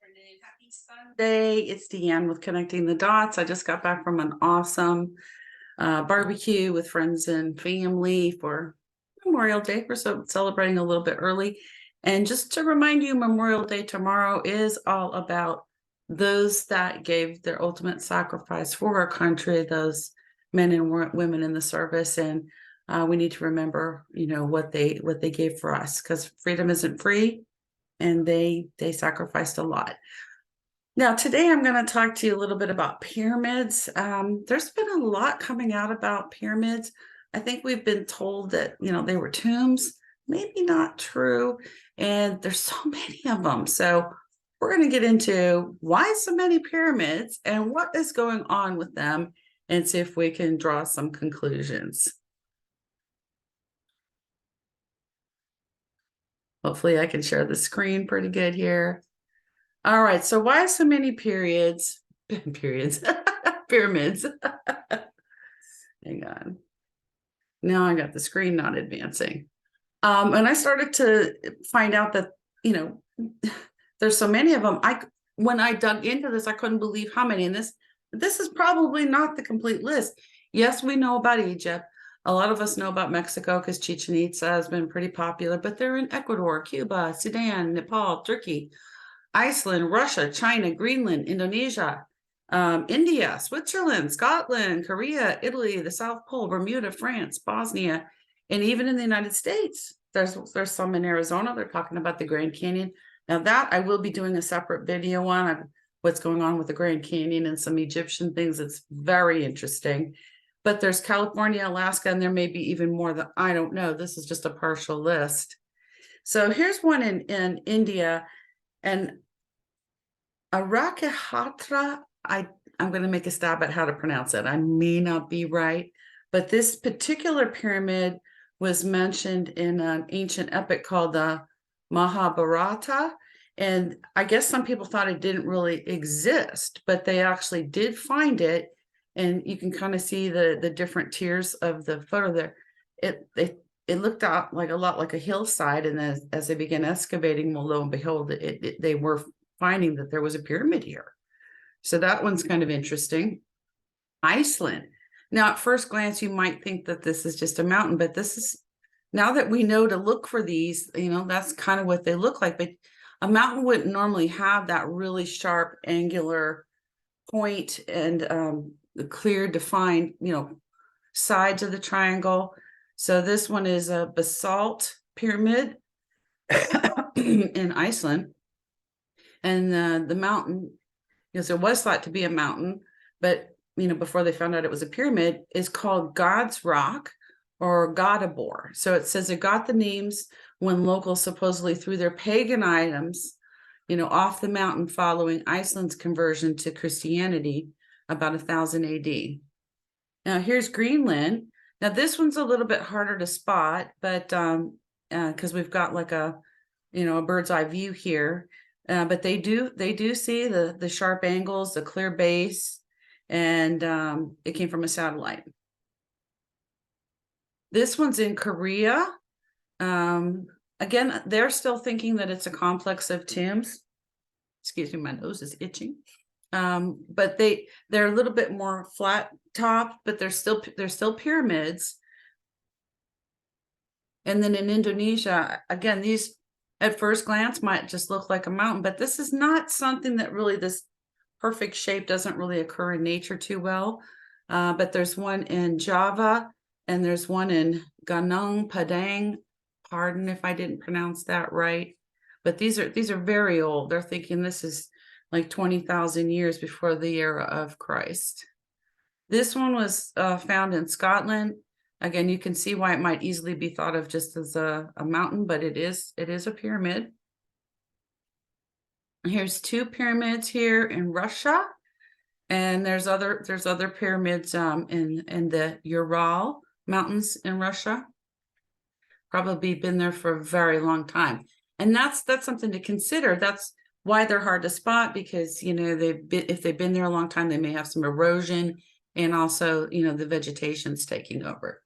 afternoon. Happy Sunday. It's Deanne with Connecting the Dots. I just got back from an awesome barbecue with friends and family for Memorial Day. We're celebrating a little bit early. And just to remind you, Memorial Day tomorrow is all about those that gave their ultimate sacrifice for our country, those men and women in the service. And we need to remember, what they gave for us, because freedom isn't free, and they sacrificed a lot. Now, today I'm going to talk to you a little bit about pyramids. There's been a lot coming out about pyramids. I think we've been told that, they were tombs. Maybe not true. And there's so many of them. So we're going to get into why so many pyramids and what is going on with them, and see if we can draw some conclusions. Hopefully I can share the screen pretty good here. All right, so why so many pyramids? Pyramids. Hang on. Now I got the screen not advancing. And I started to find out that, there's so many of them. When I dug into this, I couldn't believe how many. And this is probably not the complete list. Yes, we know about Egypt. A lot of us know about Mexico because Chichen Itza has been pretty popular, but they're in Ecuador, Cuba, Sudan, Nepal, Turkey, Iceland, Russia, China, Greenland, Indonesia, India, Switzerland, Scotland, Korea, Italy, the South Pole, Bermuda, France, Bosnia, and even in the United States. There's some in Arizona. They're talking about the Grand Canyon. Now that I will be doing a separate video on what's going on with the Grand Canyon and some Egyptian things. It's very interesting. But there's California, Alaska, and there may be even more that I don't know. This is just a partial list. So here's one in India, and Arakahatra. I'm going to make a stab at how to pronounce it. I may not be right, but this particular pyramid was mentioned in an ancient epic called the Mahabharata. And I guess some people thought it didn't really exist, but they actually did find it. And you can kind of see the different tiers of the photo there. It looked out like a lot like a hillside. And as they began excavating, well, lo and behold, they were finding that there was a pyramid here. So that one's kind of interesting. Iceland. Now, at first glance, you might think that this is just a mountain, but this is, now that we know to look for these, that's kind of what they look like. But a mountain wouldn't normally have that really sharp, angular point and the clear, defined, sides of the triangle. So this one is a basalt pyramid in Iceland. And the mountain, because it was thought to be a mountain, but before they found out it was a pyramid, is called God's Rock or Godabor. So it says it got the names when locals supposedly threw their pagan items, off the mountain following Iceland's conversion to Christianity about 1000 AD. Now here's Greenland. Now this one's a little bit harder to spot, but because we've got like a bird's eye view here. But they do see the sharp angles, the clear base, and it came from a satellite. This one's in Korea. Again, they're still thinking that it's a complex of tombs. Excuse me, my nose is itching. But they're a little bit more flat top, but they're still pyramids. And then in Indonesia, again, these at first glance might just look like a mountain, but this is not something that really, this perfect shape doesn't really occur in nature too well. But there's one in Java and there's one in Gunung Padang. Pardon if I didn't pronounce that right, but these are very old. They're thinking this is like 20,000 years before the era of Christ. This one was found in Scotland. Again, you can see why it might easily be thought of just as a mountain, but it is a pyramid. Here's two pyramids here in Russia, and there's other pyramids in the Ural Mountains in Russia. Probably been there for a very long time, and that's something to consider. That's why they're hard to spot, because if they've been there a long time, they may have some erosion, and also the vegetation's taking over.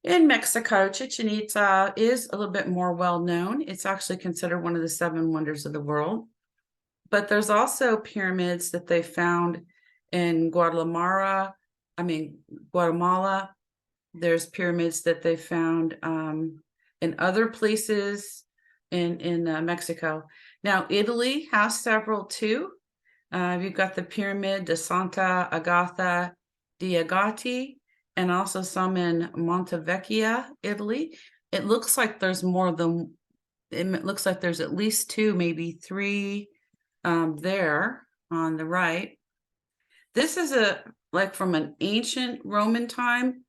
In Mexico, Chichen Itza is a little bit more well known. It's actually considered one of the 7 wonders of the world. but there's also pyramids that they found in Guatemala. There's pyramids that they found in other places in Mexico. Now, Italy has several too. You've got the Pyramid de Santa Agata di Agati, and also some in Montevecchia, Italy. It looks like there's more than, it looks like there's at least two, maybe three there on the right. This is like from an ancient Roman time.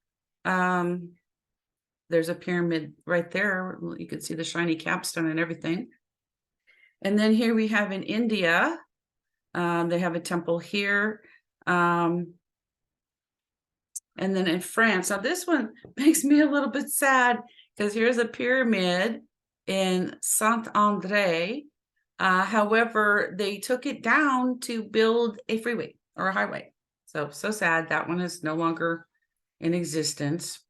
There's a pyramid right there. You can see the shiny capstone and everything. And then here we have in India, they have a temple here. And then in France, now this one makes me a little bit sad because here's a pyramid in Saint-André. However, they took it down to build a freeway or a highway. So sad. That one is no longer in existence.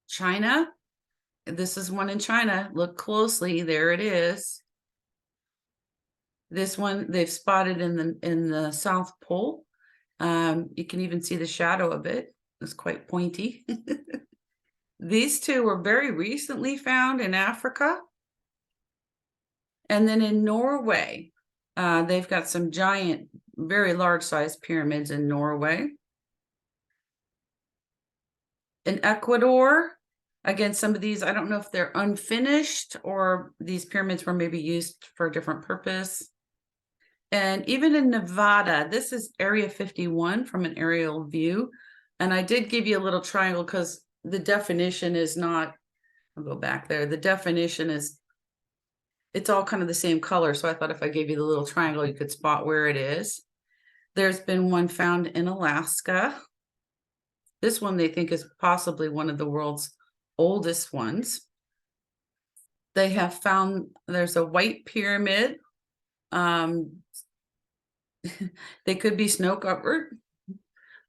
China, this is one in China. Look closely. There it is. This one they've spotted in the South Pole. You can even see the shadow of it. It's quite pointy. These two were very recently found in Africa. And then in Norway, they've got some giant, very large sized pyramids in Norway. In Ecuador, again, some of these, I don't know if they're unfinished or these pyramids were maybe used for a different purpose. And even in Nevada, this is Area 51 from an aerial view. And I did give you a little triangle because the definition is not, I'll go back there. The definition is, it's all kind of the same color. So I thought if I gave you the little triangle, you could spot where it is. There's been one found in Alaska. This one they think is possibly one of the world's oldest ones. They have found, there's a white pyramid. They could be snow covered,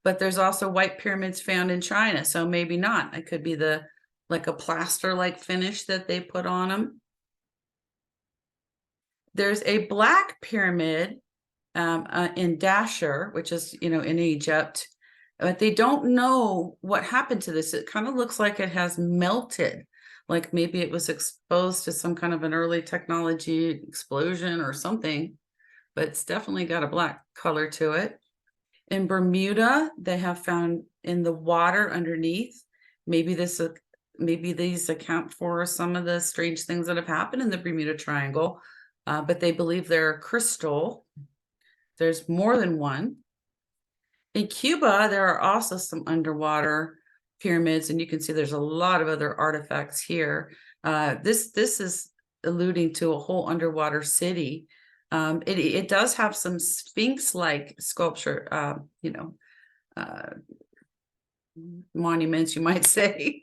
but there's also white pyramids found in China. So maybe not. It could be like a plaster like finish that they put on them. There's a black pyramid in Dashur, which is, in Egypt, but they don't know what happened to this. It kind of looks like it has melted, like maybe it was exposed to some kind of an early technology explosion or something, but it's definitely got a black color to it. In Bermuda, they have found in the water underneath. Maybe these account for some of the strange things that have happened in the Bermuda Triangle, but they believe they're crystal. There's more than one. In Cuba, there are also some underwater pyramids, and you can see there's a lot of other artifacts here. This is alluding to a whole underwater city. It does have some Sphinx-like sculpture, monuments, you might say.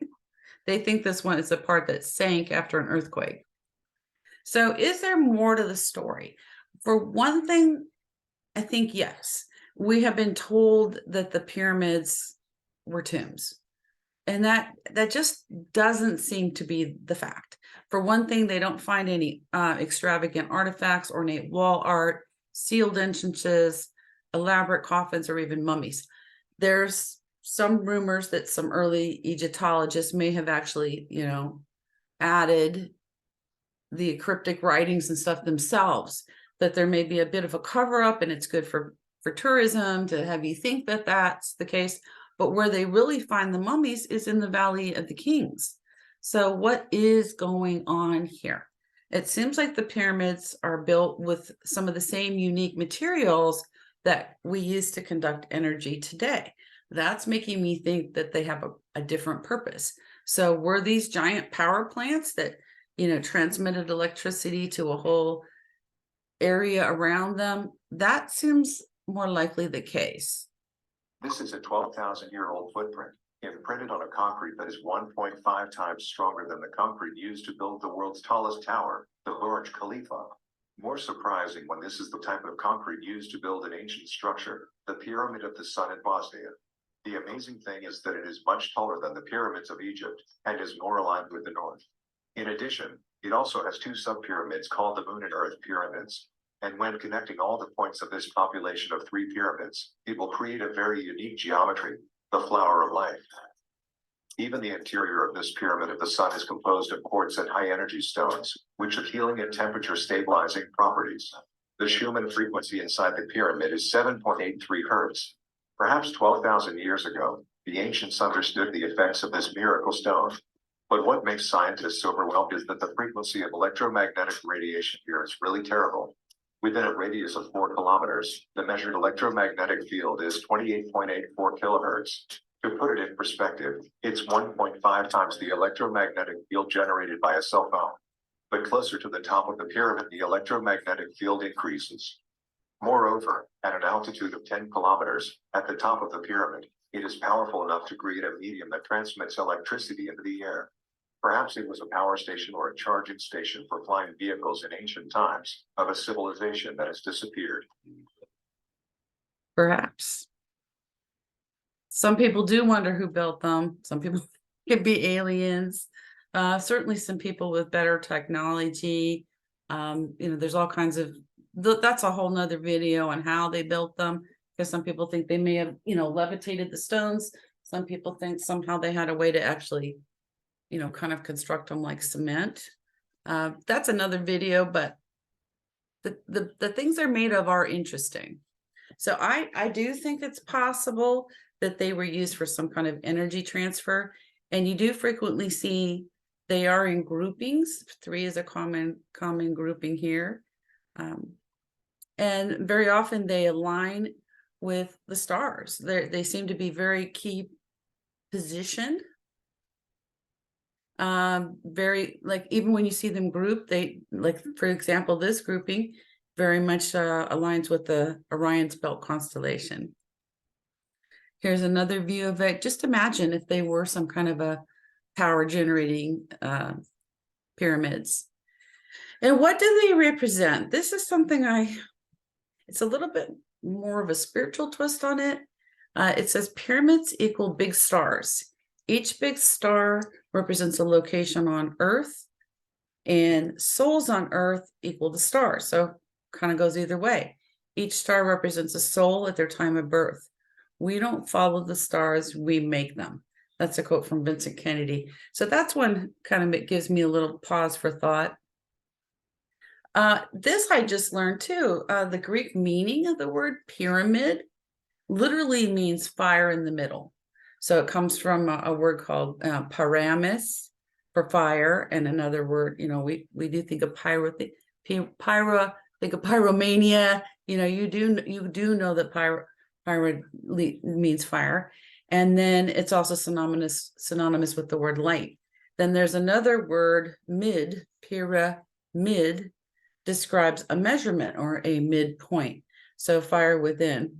They think this one is the part that sank after an earthquake. So is there more to the story? For one thing, I think yes. We have been told that the pyramids were tombs, and that just doesn't seem to be the fact. For one thing, they don't find any extravagant artifacts, ornate wall art, sealed entrances, elaborate coffins, or even mummies. There's some rumors that some early Egyptologists may have actually, added the cryptic writings and stuff themselves, that there may be a bit of a cover-up, and it's good for tourism to have you think that that's the case. But where they really find the mummies is in the Valley of the Kings. So what is going on here? It seems like the pyramids are built with some of the same unique materials that we use to conduct energy today. That's making me think that they have a different purpose. So were these giant power plants that, transmitted electricity to a whole area around them? That seems more likely the case. This is a 12,000-year-old footprint, imprinted on a concrete that is 1.5 times stronger than the concrete used to build the world's tallest tower, the Burj Khalifa. More surprising, when this is the type of concrete used to build an ancient structure, the Pyramid of the Sun in Bosnia. The amazing thing is that it is much taller than the pyramids of Egypt, and is more aligned with the north. In addition, it also has two sub-pyramids called the Moon and Earth pyramids. And when connecting all the points of this population of 3 pyramids, it will create a very unique geometry, the flower of life. Even the interior of this pyramid of the sun is composed of quartz and high-energy stones, which have healing and temperature-stabilizing properties. The Schumann frequency inside the pyramid is 7.83 Hz. Perhaps 12,000 years ago, the ancients understood the effects of this miracle stone. But what makes scientists overwhelmed is that the frequency of electromagnetic radiation here is really terrible. Within a radius of 4 kilometers, the measured electromagnetic field is 28.84 kilohertz. To put it in perspective, it's 1.5 times the electromagnetic field generated by a cell phone. But closer to the top of the pyramid, the electromagnetic field increases. Moreover, at an altitude of 10 kilometers, at the top of the pyramid, it is powerful enough to create a medium that transmits electricity into the air. Perhaps it was a power station or a charging station for flying vehicles in ancient times of a civilization that has disappeared. Perhaps. Some people do wonder who built them. Some people could be aliens. Certainly some people with better technology. There's all kinds of, that's a whole nother video on how they built them, because some people think they may have, levitated the stones. Some people think somehow they had a way to actually, kind of construct them like cement. That's another video, but the things they're made of are interesting. So I do think it's possible that they were used for some kind of energy transfer. And you do frequently see they are in groupings. 3 is a common grouping here. And very often they align with the stars. They seem to be very key positioned. Very, like, even when you see them grouped, they, like, for example, this grouping very much aligns with the Orion's Belt constellation. Here's another view of it. Just imagine if they were some kind of a power generating pyramids. And what do they represent? This is something it's a little bit more of a spiritual twist on it. It says pyramids equal big stars. Each big star represents a location on Earth, and souls on Earth equal the stars. So kind of goes either way. Each star represents a soul at their time of birth. We don't follow the stars, we make them. That's a quote from Vincent Kennedy. So that's one kind of, it gives me a little pause for thought. This I just learned too. The Greek meaning of the word pyramid literally means fire in the middle. So it comes from a word called paramis for fire, and another word, we do think of think of pyromania. You do know that pyro means fire, and then it's also synonymous with the word light. Then there's another word, pyramid, describes a measurement or a midpoint. So fire within,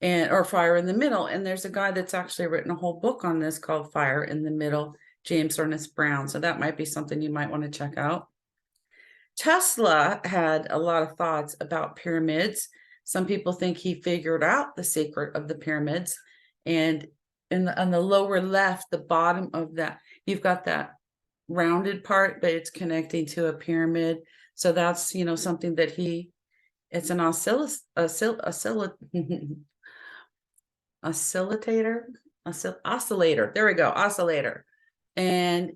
or fire in the middle. And there's a guy that's actually written a whole book on this called Fire in the Middle, James Ernest Brown. So that might be something you might want to check out. Tesla had a lot of thoughts about pyramids. Some people think he figured out the secret of the pyramids. And on the lower left, the bottom of that, you've got that rounded part, but it's connecting to a pyramid. So that's, something that it's an oscillator, there we go, oscillator. And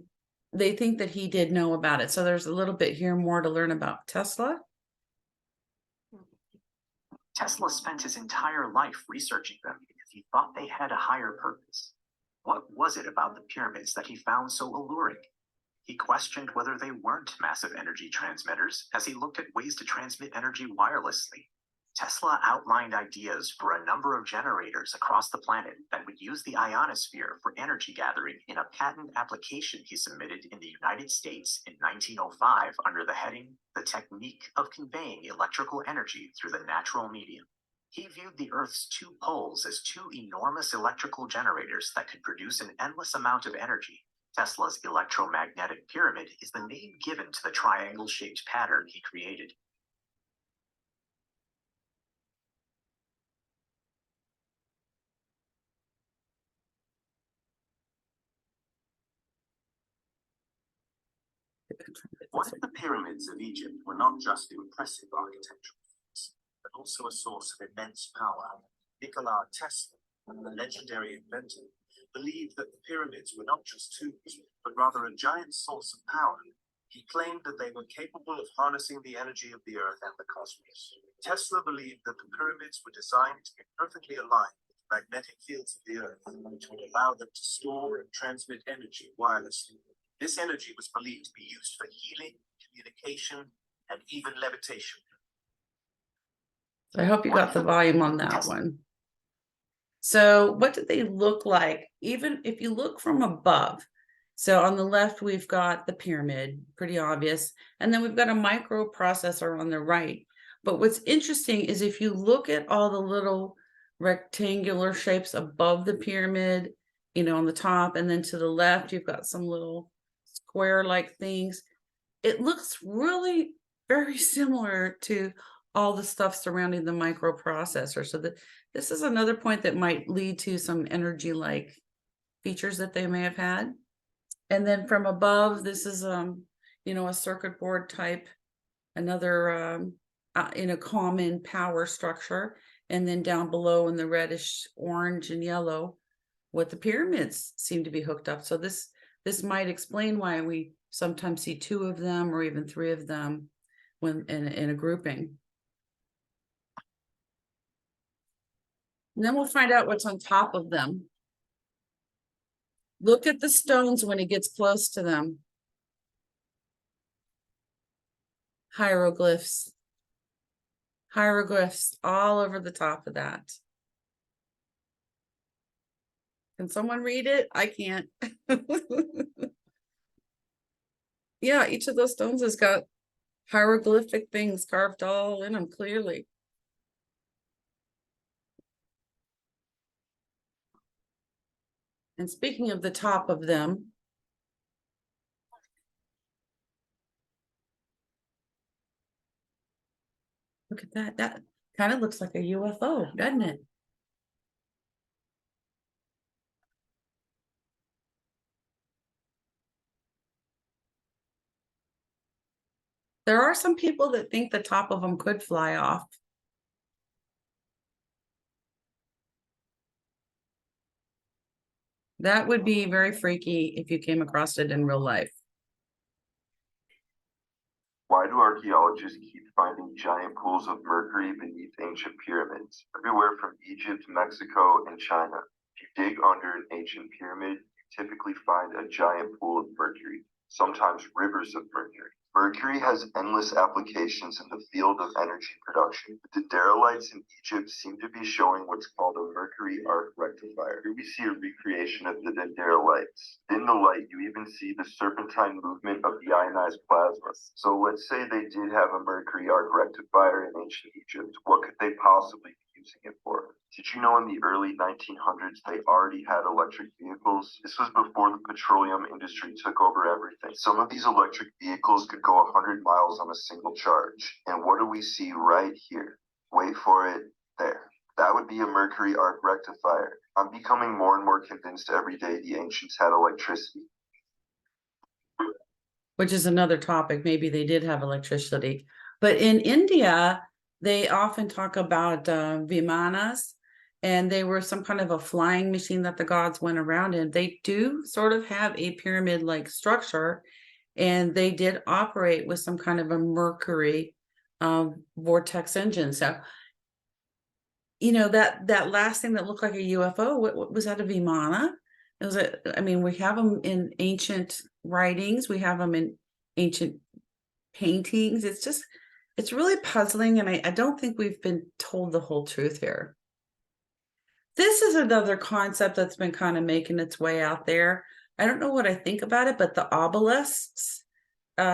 they think that he did know about it. So there's a little bit here more to learn about Tesla. Tesla spent his entire life researching them because he thought they had a higher purpose. What was it about the pyramids that he found so alluring? He questioned whether they weren't massive energy transmitters as he looked at ways to transmit energy wirelessly. Tesla outlined ideas for a number of generators across the planet that would use the ionosphere for energy gathering in a patent application he submitted in the United States in 1905 under the heading, "The Technique of Conveying Electrical Energy Through the Natural Medium." He viewed the Earth's 2 poles as 2 enormous electrical generators that could produce an endless amount of energy. Tesla's electromagnetic pyramid is the name given to the triangle-shaped pattern he created. What this if way. the pyramids of Egypt were not just impressive architectural feats, but also a source of immense power? Nikola Tesla, the legendary inventor, believed that the pyramids were not just tombs, but rather a giant source of power. He claimed that they were capable of harnessing the energy of the earth and the cosmos. Tesla believed that the pyramids were designed to be perfectly aligned with the magnetic fields of the earth, which would allow them to store and transmit energy wirelessly. This energy was believed to be used for healing, communication, and even levitation. I hope you got the volume on that one. So what do they look like? Even if you look from above. So on the left, we've got the pyramid, pretty obvious. And then we've got a microprocessor on the right. But what's interesting is if you look at all the little rectangular shapes above the pyramid, you know, on the top, and then to the left, you've got some little square-like things. It looks really very similar to all the stuff surrounding the microprocessor. So this is another point that might lead to some energy-like features that they may have had. And then from above, this is you know, a circuit board type, another in a common power structure. And then down below in the reddish orange and yellow, what the pyramids seem to be hooked up. So this might explain why we sometimes see two of them or even three of them when in a grouping. And then we'll find out what's on top of them. Look at the stones when it gets close to them. Hieroglyphs. Hieroglyphs all over the top of that. Can someone read it? I can't. Yeah, each of those stones has got hieroglyphic things carved all in them clearly. And speaking of the top of them, look at that. That kind of looks like a UFO, doesn't it? There are some people that think the top of them could fly off. That would be very freaky if you came across it in real life. Why do archaeologists keep finding giant pools of mercury beneath ancient pyramids? Everywhere from Egypt, Mexico, and China. If you dig under an ancient pyramid, you typically find a giant pool of mercury, sometimes rivers of mercury. Mercury has endless applications in the field of energy production. The derelites in Egypt seem to be showing what's called a mercury arc rectifier. Here we see a recreation of the derelites. In the light, you even see the serpentine movement of the ionized plasma. So let's say they did have a mercury arc rectifier in ancient Egypt. What could they possibly be using it for? Did you know in the early 1900s they already had electric vehicles? This was before the petroleum industry took over everything. Some of these electric vehicles could go 100 miles on a single charge. And what do we see right here? Wait for it, there. That would be a mercury arc rectifier. I'm becoming more and more convinced every day the ancients had electricity. Which is another topic. Maybe they did have electricity. But in India, they often talk about vimanas, and they were some kind of a flying machine that the gods went around in. They do sort of have a pyramid-like structure, and they did operate with some kind of a mercury vortex engine. So, you know, that last thing that looked like a UFO, what was that, a Vimana? It was I mean, we have them in ancient writings, we have them in ancient paintings. It's really puzzling, and I don't think we've been told the whole truth here. This is another concept that's been kind of making its way out there. I don't know what I think about it, but the obelisk's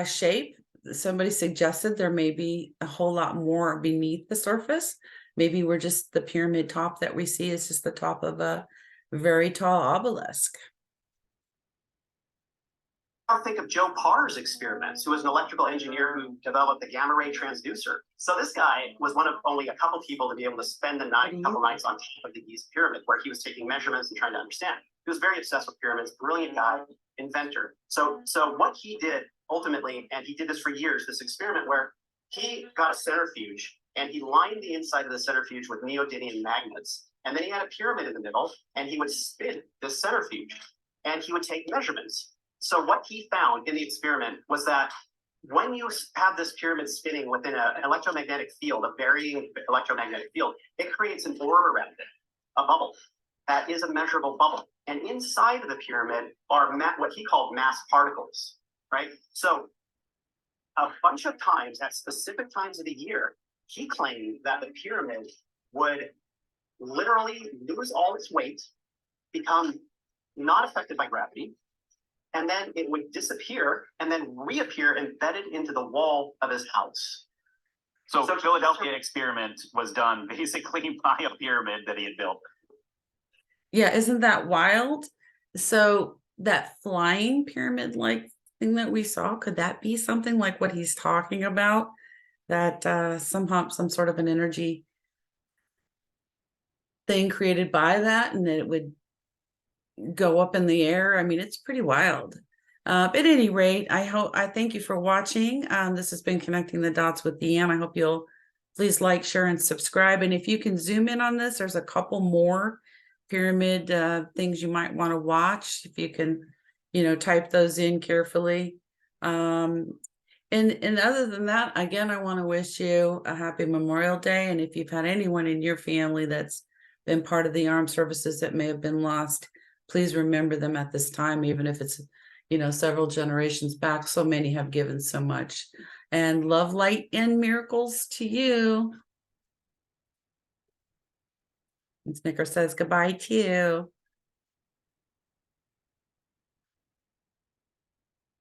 shape, somebody suggested there may be a whole lot more beneath the surface. Maybe we're just the pyramid top that we see is just the top of a very tall obelisk. Now think of Joe Parr's experiments, who was an electrical engineer who developed the gamma ray transducer. So this guy was one of only a couple people to be able to spend the night, couple nights on top of the Giza pyramid, where he was taking measurements and trying to understand. He was very obsessed with pyramids, brilliant guy, inventor. So what he did ultimately, and he did this for years, this experiment where he got a centrifuge and he lined the inside of the centrifuge with neodymium magnets. And then he had a pyramid in the middle and he would spin this centrifuge and he would take measurements. So what he found in the experiment was that when you have this pyramid spinning within an electromagnetic field, a varying electromagnetic field, it creates an orb around it, a bubble that is a measurable bubble. And inside of the pyramid are what he called mass particles, right? So a bunch of times at specific times of the year, he claimed that the pyramid would literally lose all its weight, become not affected by gravity, and then it would disappear and then reappear embedded into the wall of his house. So So- Philadelphia experiment was done basically by a pyramid that he had built. Yeah, isn't that wild? So that flying pyramid like thing that we saw, could that be something like what he's talking about? That somehow some sort of an energy thing created by that, and that it would go up in the air. I mean, it's pretty wild. At any rate, I thank you for watching. This has been Connecting the Dots with Deanne. I hope you'll please like, share, and subscribe. And if you can zoom in on this, there's a couple more pyramid things you might want to watch. If you can, type those in carefully. And other than that, again, I want to wish you a happy Memorial Day. And if you've had anyone in your family that's been part of the armed services that may have been lost, please remember them at this time, even if it's, several generations back. So many have given so much. And love, light, and miracles to you. And Snicker says goodbye to you.